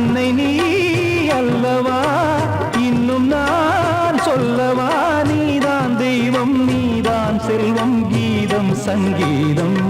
அன்னை நீ அல்லவா இன்னும் நான் சொல்லவா நீதான் தெய்வம் நீதான் செல்வம் கீதம் சங்கீதம்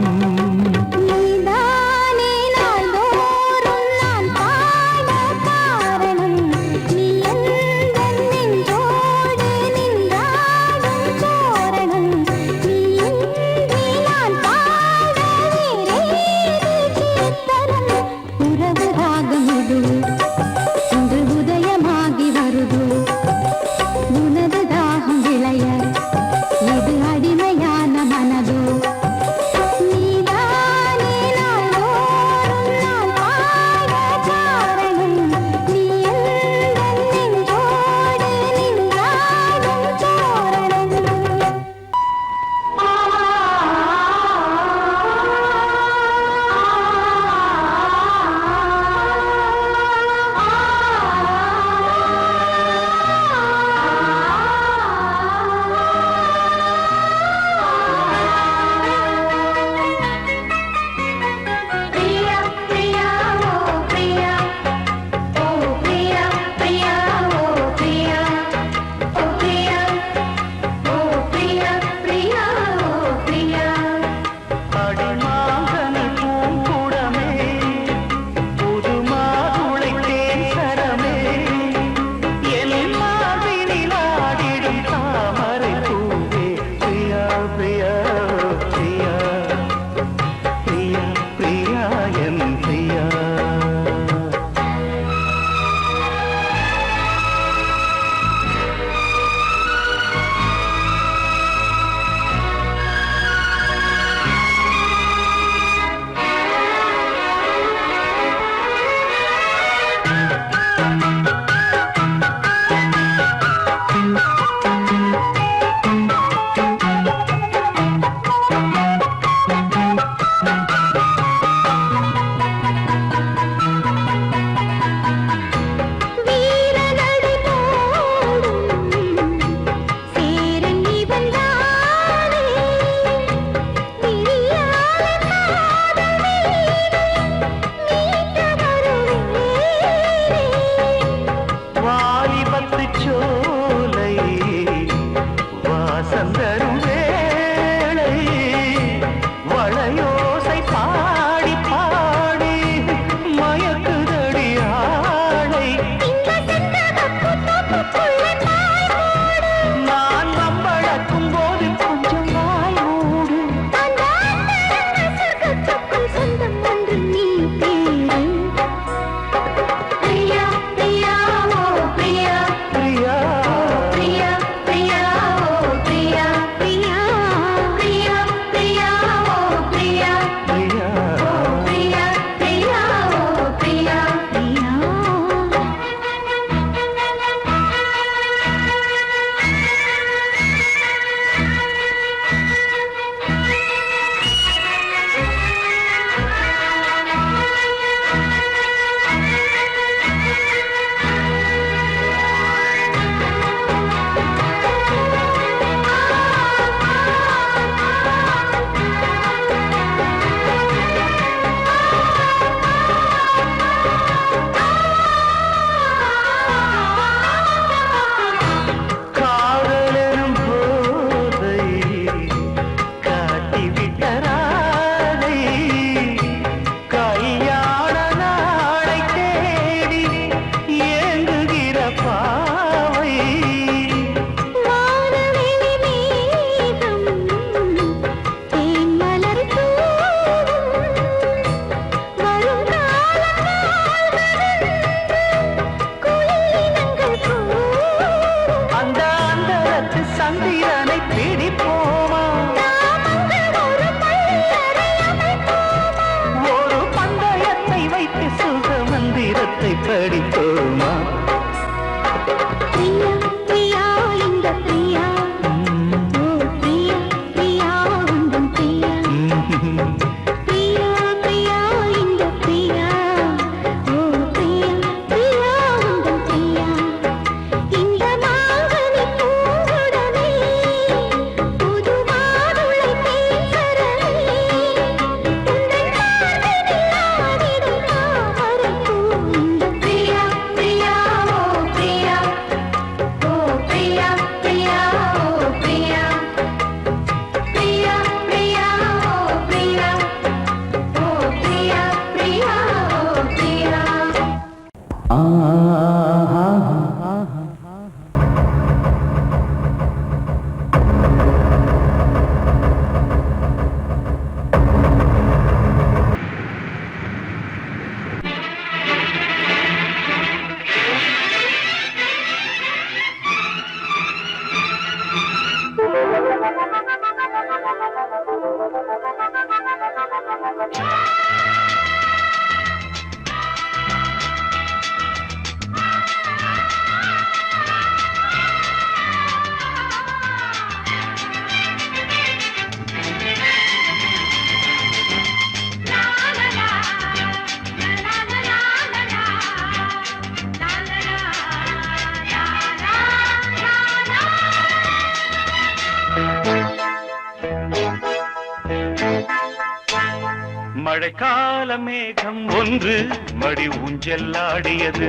மழைக்கால மேகம் ஒன்று மடி ஊஞ்செல்லாடியது.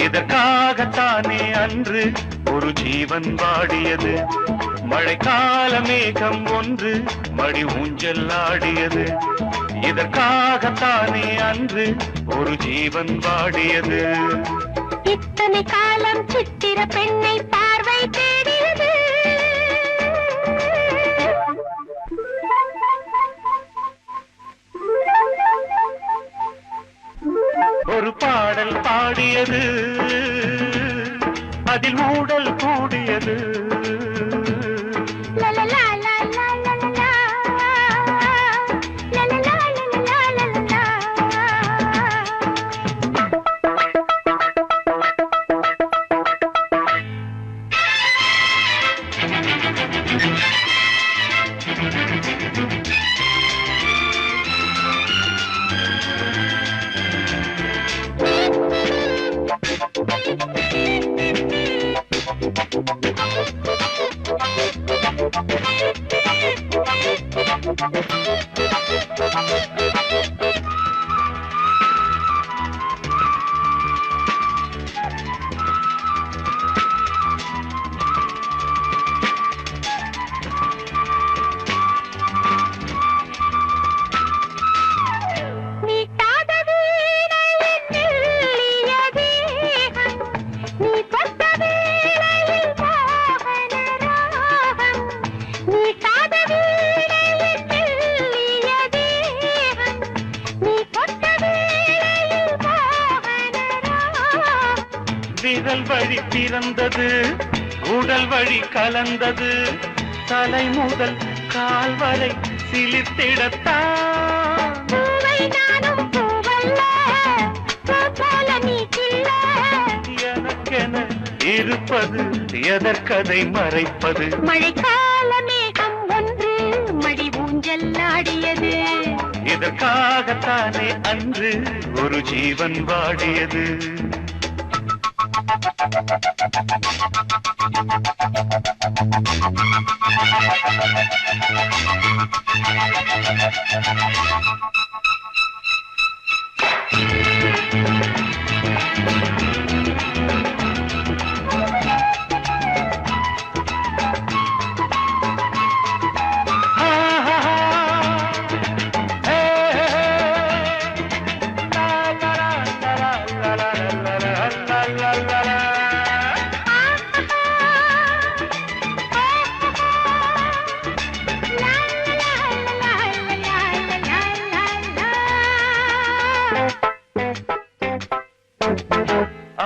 இதற்காகத்தானே அன்று ஒரு ஜீவன் வாடியது. மழைக்கால மேகம் ஒன்று மடி ஊஞ்செல்லாடியது. இதற்காகத்தானே அன்று ஒரு ஜீவன் வாடியது. இத்தனை காலம் சித்திர பெண்ணை பார்வை தேடியது. ஒரு பாடல் பாடியது, அதில் ஊடல் கூடியது. விரல் வழி பிறந்தது, உடல் வழி கலந்தது. தலை முதல் கால் வரை சிலிர்த்திடத்தான். எனக்கென இருப்பது எதற்கதை மறைப்பது. மழைக்கால மேகம் ஒன்று மடி ஊஞ்செல்லாடியது. இதற்காகத்தானே அன்று ஒரு ஜீவன் வாடியது.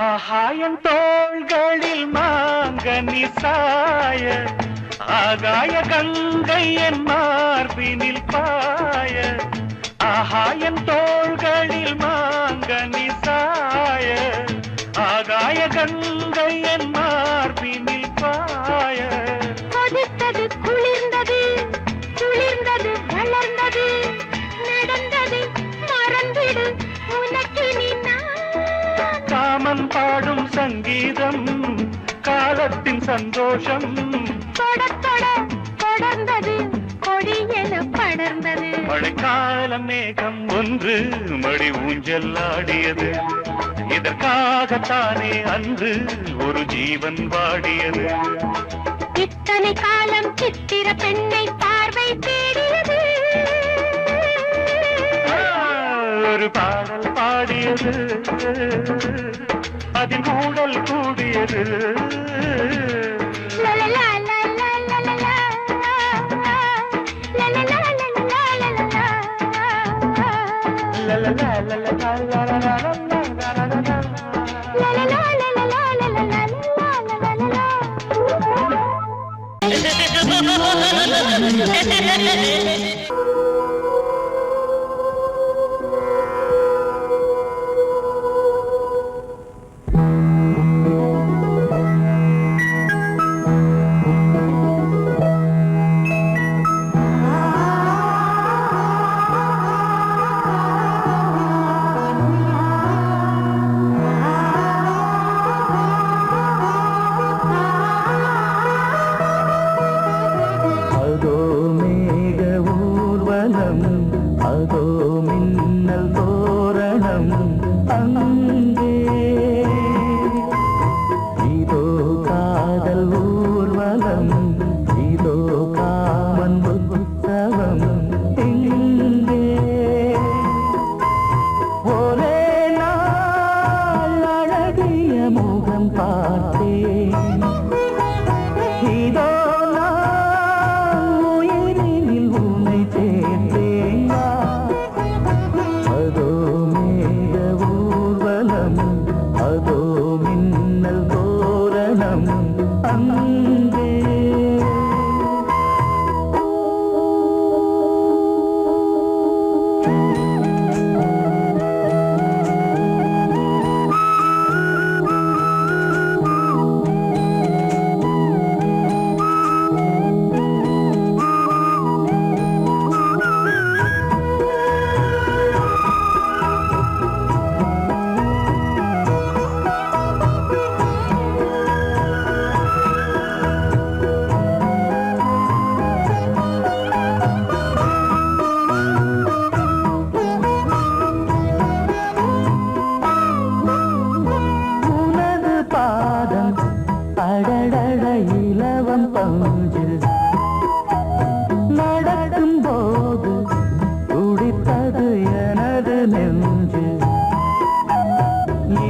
ஆகாயம் தோள்களில் மாங்கனி சாய, ஆகாய கங்கை என் மார்பினில் பாய. ஆகாயம் தோள்களில் மாங்கனி சாய, ஆகாய கங்கை என் மார்பினில் பாய. கொதித்தது குளிர்ந்தது, குளிர்ந்தது வளர்ந்தது, நடந்தது மறந்திடு உனக்கு நீ. காமன் பாடும் சங்கீதம், காலத்தின் சந்தோஷம். தொட தொட தொடர்ந்தது, கொடி என படர்ந்தது. மழைக்கால மேகம் ஒன்று மடி ஊஞ்செல்லாடியது. இதற்காகத்தானே அன்று ஒரு ஜீவன் வாடியது. இத்தனை காலம் சித்திர பெண்ணை பார்வை தேடியது. ஒரு பாடல் பாடியது அதில் கூடல் கூடியது அதோ மின்னல் தோரணம் அங்கே இதோ காதல் ஊர்வலம் இதோ காமன் உற்சவம் இங்கே ஒரே நாள் அழகிய முகம் பார்த்தேன் இதோ அதோ மின்னல் தோரணம் அங்கே அடடட இலவம் பஞ்சு நடக்கும் போது துடித்தது எனது நெஞ்சு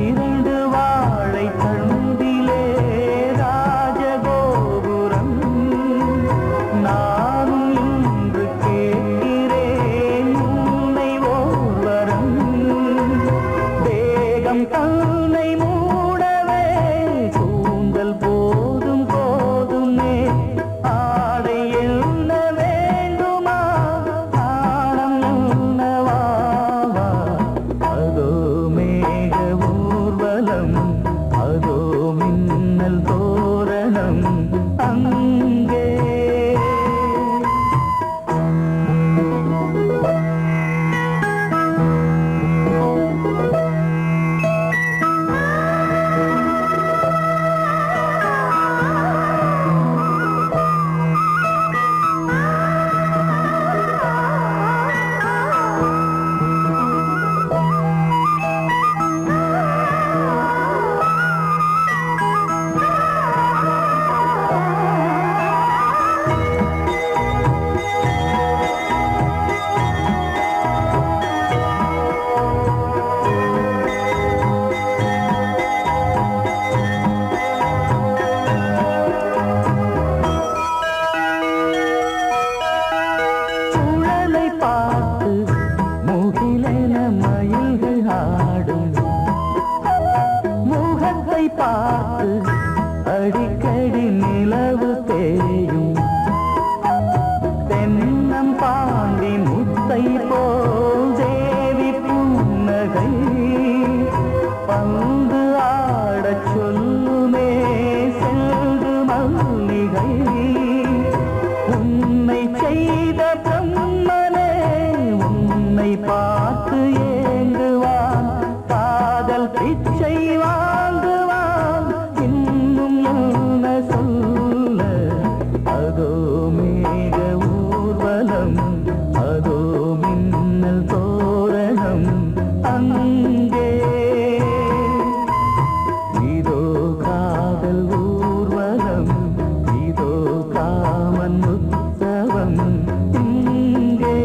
இரண்டு வாழை தண்டிலே ராஜகோபுரம் நானும் இன்று கேட்கிறேன் உன்னை ஓர்வரம் தேகம் தன்னை மூடவே கூந்தல் போதும் போதுமே ஆடை என்ன வேண்டுமா ஆடம் என்னவாவா அதோ மேக ஊர்வலம் அதோ மின்னல் தோரணம் அங்கே மயில்கள் ஆடும் முகத்தை பார்த்து அடிக்கடி நிலவு தேயும் தென்னம் பாண்டி முத்தை போல் தேவி புன்னகை பந்து ஆடச் சொல்லுமே செல்து மல்லிகை உன்னை செய்த பிரம்மனே உன்னை பார்த்து ஏங்குவான் காதல் பிச்சை வாங்குவான் இன்னும் என்ன சொல்ல அதோ மேக ஊர்வலம் அதோ மின்னல் தோரணம் அங்கே இதோ காதல் ஊர்வலம் இதோ காமன் உற்சவம் இங்கே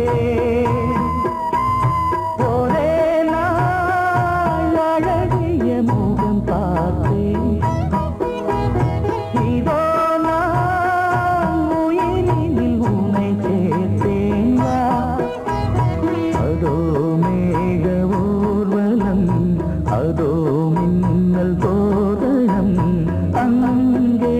ஒரே மின்னல் தோரணம் அங்கே.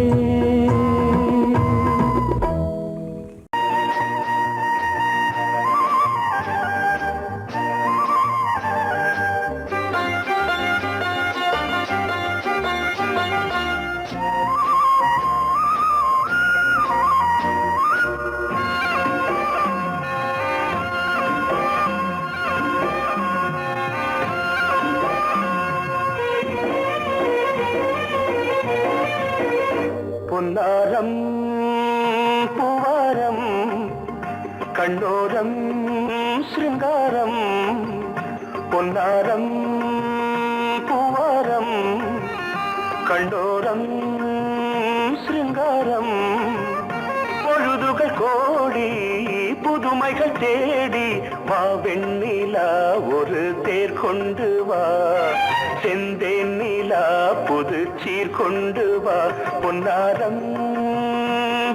பொன்னாரம் பூவாரம் கண்ணோரம் சிருங்காரம். பொன்னாரம் பூவாரம் கண்டோரம் சிருங்காரம். பொழுதுகள் கோடி புதுமைகள் தேடி வா வெண்ணிலா ஒரு தேர் கொண்டு வா. செந்தேன் நிலா புது சீர் கொண்டு வா. பொன்னாரம்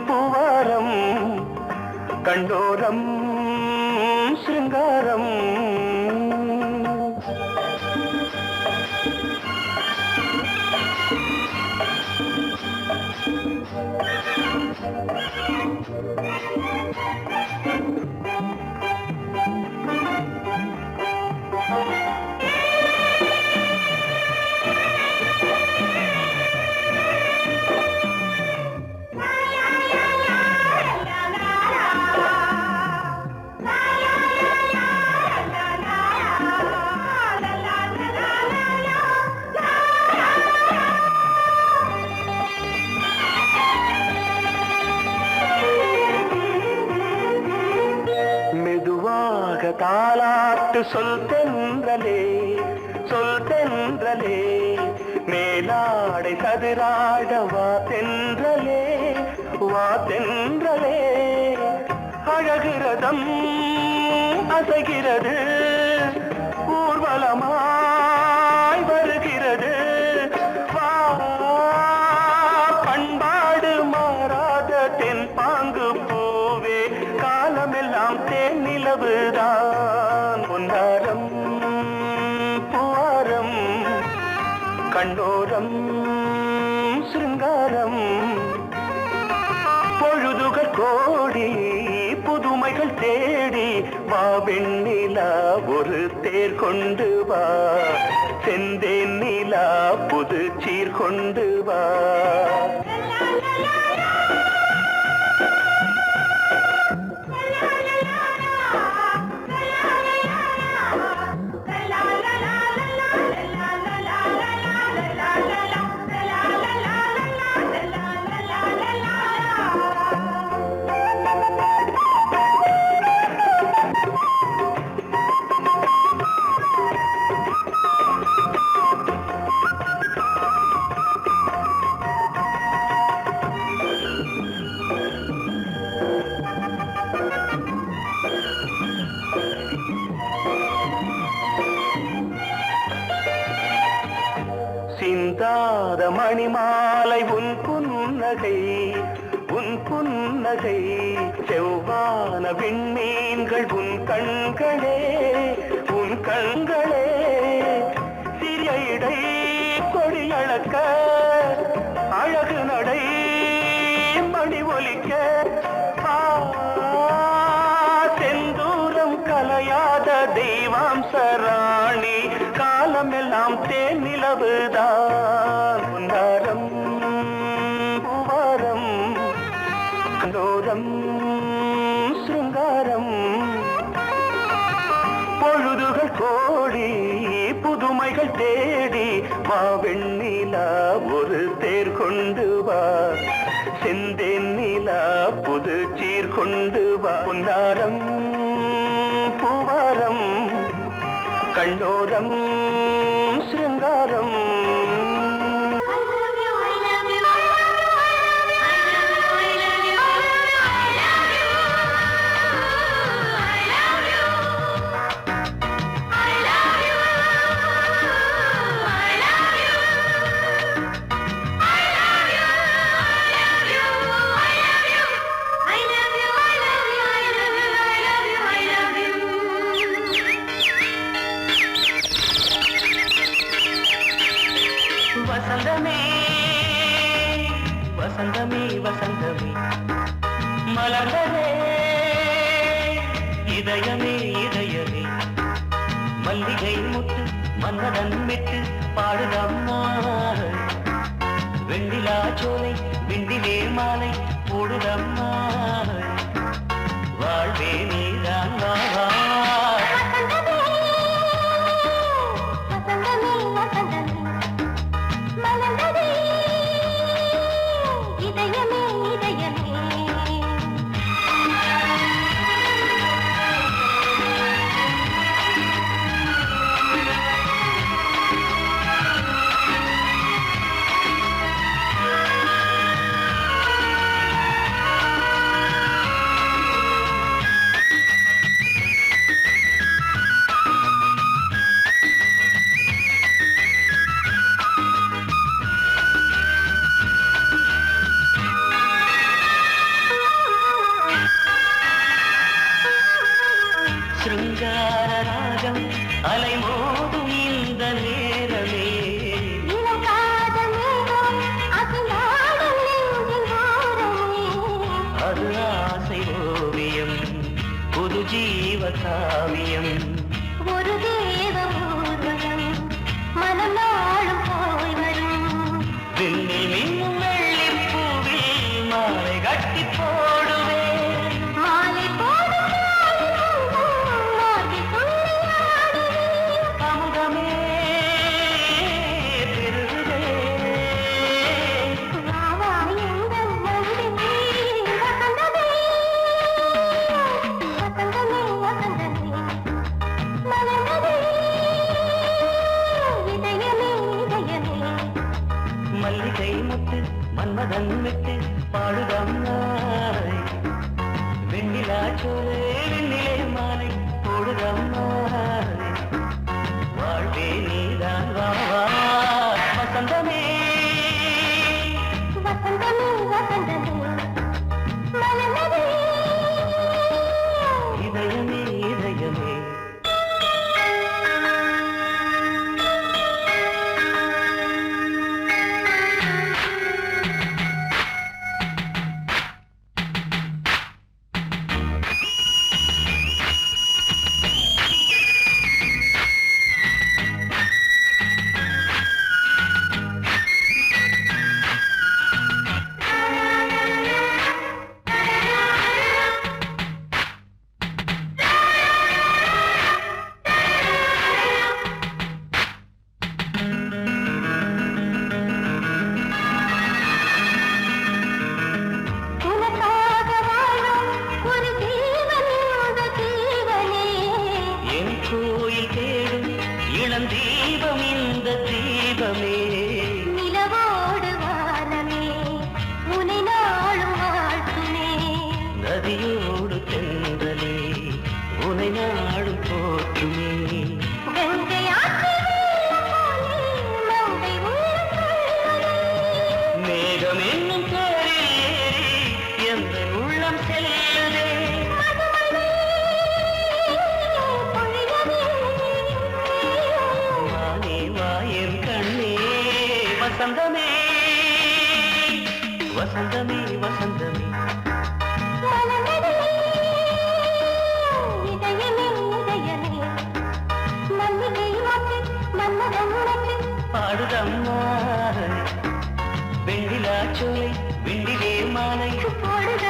பூவாரம் கண்டோரம் சிருங்காரம். தாலாட்டு சொல் தென்றலே சொல் தென்றலே. மேலாடை சதுராட வா தென்றலே வா தென்றலே. அழகிறதம் அசைகிறது ஊர்வலமாய் வருகிறது. வா பண்பாடு மாறாத தென் பாங்கு பூவே காலமெல்லாம் தேன் நிலவுதான். பொன்னாரம் பூவாரம் கண்டோரம் சிருங்காரம். பொழுதுகள் கோடி புதுமைகள் தேடி வா வெண்ணிலா ஒரு தேர் கொண்டு வா. செந்தேன் நிலா புது சீர் கொண்டு வா. சிந்தாத மணிமாலை உன் புன்னகை உன் புன்னகை. செவ்வான விண்மீன்கள் உன் கண்களே உன் கண்களே. சிறிய இடை கொடியளக்க அழகு நடை மணி ஒலிக்க. செந்தூரம் கலையாத தெய்வாம்சராணி காலமெல்லாம் தேன் நிலவுதான். பொன்னாரம் பூவாரம் கண்டோரம் சிருங்காரம். பொழுதுகள் கோடி புதுமைகள் தேடி வா வெண்ணிலா ஒரு தேர் கொண்டு வா. செந்தேன் நிலா புது சீர் கொண்டு வா. பொன்னாரம் பூவாரம் கண்டோரம் சிருங்காரம். வசந்தமே வசந்தமே வசந்தமே மலர்ந்ததே இதயமே இதயமே மல்லிகை முத்து மன்னதன் விட்டு பாடுதம்மா வெண்ணிலா சோலை விண்டிலே மாலை போடுதம்மா வாழ்வே நீதான் வா சிருங்கார ராகம் அலைமோதும் இந்த நேரமே அது ஆசை ஓவியம் புது ஜீவ காவியம் ஒரு தேவ ஊர்வலம் மனம் நாளும் போய் வரும் விண்ணில் மின்னும் வெள்ளி பூவில் மாலை கட்டி போடுவேன் மாலை போடும் அமுதமே பெருகுதே மல்லிகை முத்து மன்மதன் விட்டு பாடுதம்மா வெண்ணிலா சோலை வெண்ணிலே மாலை போடுதம்மா வாழ்வே நீதான் வா வசந்தமே இதயமே இதயமே இளம் தீபம் இந்த தீபமே நிலவோடு வானமே உனை நாளும் வாழ்த்துமே நதியோடு தென்றலே உனை நாடும் போற்றுமே கங்கை மேகம் என்னும் பேரில் ஏறி எந்த உள்ளம் செல்லுதே வானே வாயன் கண்ணே வசந்தமே வசந்தமே வசந்தமே பாடுதம்மா வெண்ணிலா சோலை விண்டிலே மாலை போடு